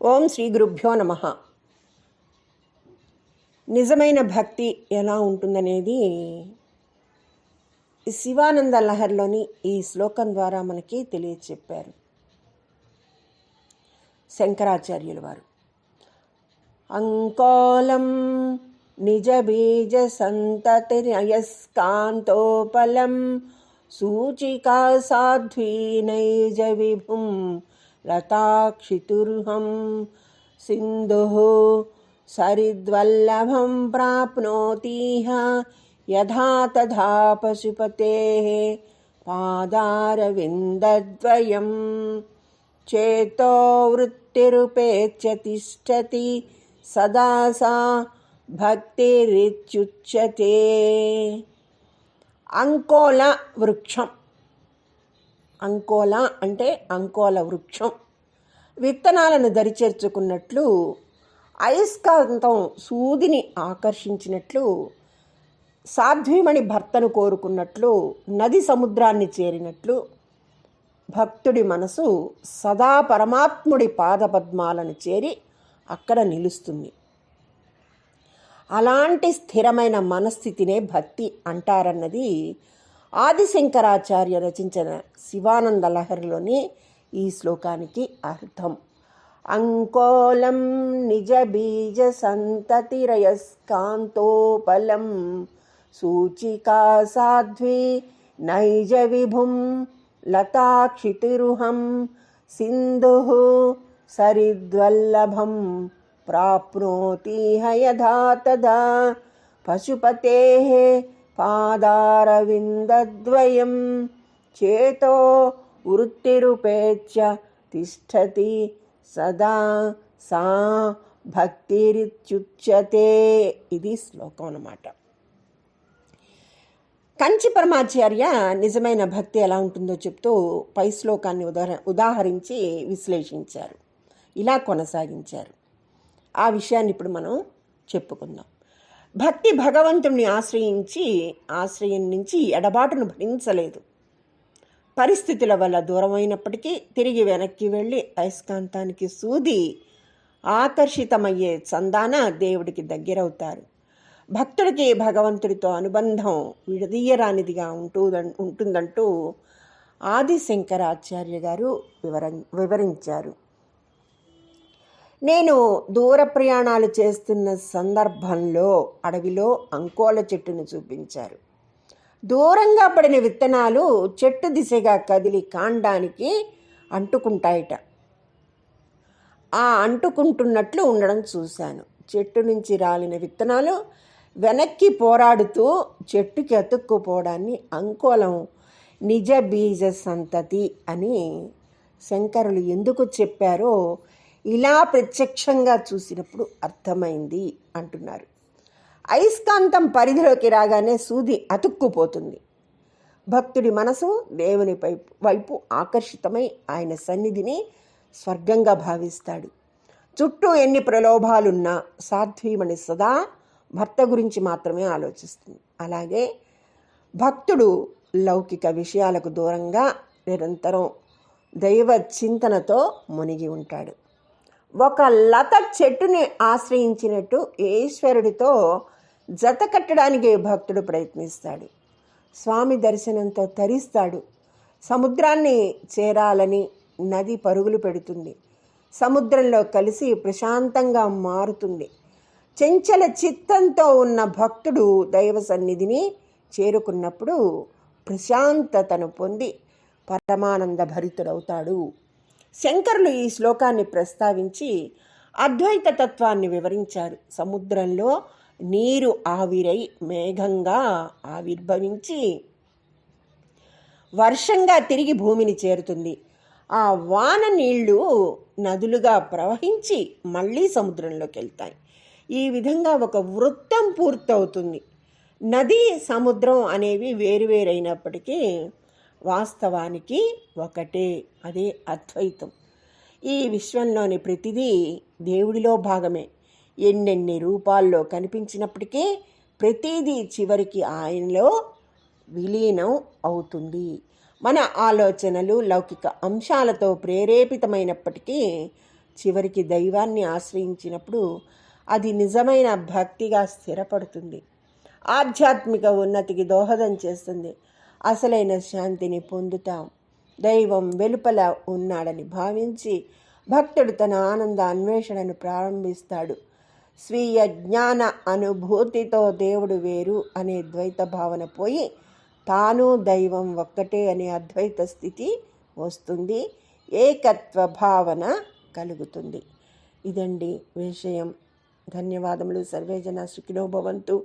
ఓం శ్రీ గురుభ్యో నమః. నిజమైన భక్తి ఎలా ఉంటుందనేది శివానంద లహరిలోని ఈ శ్లోకం ద్వారా మనకి తెలియచెప్పారు శంకరాచార్యుల వారు. అంకోలం నిజ బీజ సంతతిరయస్కాంతోపలం సూచికా సాధ్వీ నైజ విభుం లతాక్షితుర్హం సింధుః సరిద్వల్లభం ప్రాప్నోతిహ యథా తథా పశుపతేః పాదారవిందద్వయం చేతో వృత్తిరుపేత్య తిష్టతి సదా సా భక్తిరిత్యుచ్యతే. అంకోల వృక్షం, అంకోల అంటే అంకోల వృక్షం విత్తనాలను దరిచేర్చుకున్నట్లు, అయస్కాంతం సూదిని ఆకర్షించినట్లు, సాధ్వీమణి భర్తను కోరుకున్నట్లు, నది సముద్రాన్ని చేరినట్లు భక్తుడి మనసు సదా పరమాత్ముడి పాదపద్మాలను చేరి అక్కడ నిలుస్తుంది. అలాంటి స్థిరమైన మనస్థితినే భక్తి అంటారన్నది ఆదిశంకరాచార్య రచించిన శివానంద లహరిలోని ఈ శ్లోకానికి అర్థం. అంకోలం నిజ బీజ సంతతిరయస్కాంతోపలం సూచికా సాధ్వీ నైజ విభుం లతాక్షితిరుహం సింధుః సరిద్వల్లభం ప్రాప్నోతిహ యథా తథా పశుపతేః పాదారవిందద్వయం చేతో వృత్తిరుపేత్య తిష్టతి సదా సా భక్తిరిత్యుచ్యతే. ఇది శ్లోకం అన్నమాట. కంచి పరమాచార్య నిజమైన భక్తి ఎలా ఉంటుందో చెప్తూ పై శ్లోకాన్ని ఉదాహరించి విశ్లేషించారు. ఇలా కొనసాగించారు. ఆ విషయాన్ని ఇప్పుడు మనం చెప్పుకుందాం. భక్తి భగవంతుణ్ణి ఆశ్రయం నుంచి ఎడబాటును భరించలేదు. పరిస్థితుల వల్ల దూరమైనప్పటికీ తిరిగి వెనక్కి వెళ్ళి అయస్కాంతానికి సూది ఆకర్షితమయ్యే చందాన దేవుడికి దగ్గరవుతారు. భక్తుడికి భగవంతుడితో అనుబంధం విడదీయరానిదిగా ఉంటుందంటూ ఆదిశంకరాచార్య గారు వివరించారు. నేను దూర ప్రయాణాలు చేస్తున్న సందర్భంలో అడవిలో అంకోల చెట్టును చూపించారు. దూరంగా పడిన విత్తనాలు చెట్టు దిశగా కదిలి కాండానికి అంటుకుంటాయట. ఆ అంటుకుంటున్నట్లు ఉండడం చూశాను. చెట్టు నుంచి రాలిన విత్తనాలు వెనక్కి పోరాడుతూ చెట్టుకి అతుక్కుపోవడాన్ని అంకోలం నిజ బీజ సంతతి అని శంకరులు ఎందుకు చెప్పారో ఇలా ప్రత్యక్షంగా చూసినప్పుడు అర్థమైంది అంటున్నారు. అయస్కాంతం పరిధిలోకి రాగానే సూది అతుక్కుపోతుంది. భక్తుడి మనసు దేవుని వైపు ఆకర్షితమై ఆయన సన్నిధిని స్వర్గంగా భావిస్తాడు. చుట్టూ ఎన్ని ప్రలోభాలున్నా సాధ్వీమణి సదా భర్త గురించి మాత్రమే ఆలోచిస్తుంది. అలాగే భక్తుడు లౌకిక విషయాలకు దూరంగా నిరంతరం దైవ చింతనతో మునిగి ఉంటాడు. ఒక లత చెట్టుని ఆశ్రయించినట్టు ఈశ్వరుడితో జత కట్టడానికి భక్తుడు ప్రయత్నిస్తాడు. స్వామి దర్శనంతో తరిస్తాడు. సముద్రాన్ని చేరాలని నది పరుగులు పెడుతుంది. సముద్రంలో కలిసి ప్రశాంతంగా మారుతుంది. చంచల చిత్తంతో ఉన్న భక్తుడు దైవ సన్నిధిని చేరుకున్నప్పుడు ప్రశాంతతను పొంది పరమానంద భరితుడవుతాడు. శంకరులు ఈ శ్లోకాన్ని ప్రస్తావించి అద్వైత తత్వాన్ని వివరించారు. సముద్రంలో నీరు ఆవిరై మేఘంగా ఆవిర్భవించి వర్షంగా తిరిగి భూమిని చేరుతుంది. ఆ వాన నీళ్లు నదులుగా ప్రవహించి మళ్ళీ సముద్రంలోకి వెళ్తాయి. ఈ విధంగా ఒక వృత్తం పూర్తవుతుంది. నది సముద్రం అనేవి వేరువేరైనప్పటికీ వాస్తవానికి ఒకటే. అదే అద్వైతం. ఈ విశ్వంలోని ప్రతిదీ దేవుడిలో భాగమే. ఎన్నెన్ని రూపాల్లో కనిపించినప్పటికీ ప్రతిదీ చివరికి ఆయనలో విలీనం అవుతుంది. మన ఆలోచనలు లౌకిక అంశాలతో ప్రేరేపితమైనప్పటికీ చివరికి దైవాన్ని ఆశ్రయించినప్పుడు అది నిజమైన భక్తిగా స్థిరపడుతుంది, ఆధ్యాత్మిక ఉన్నతికి దోహదం చేస్తుంది, అసలైన శాంతిని పొందుతాం. దైవం వెలుపల ఉన్నాడని భావించి భక్తుడు తన ఆనంద అన్వేషణను ప్రారంభిస్తాడు. స్వీయ జ్ఞాన అనుభూతితో దేవుడు వేరు అనే ద్వైత భావన పోయి తాను దైవం ఒక్కటే అనే అద్వైత స్థితి వస్తుంది, ఏకత్వ భావన కలుగుతుంది. ఇదండి విషయం. ధన్యవాదములు. సర్వేజన సుఖినో భవంతు.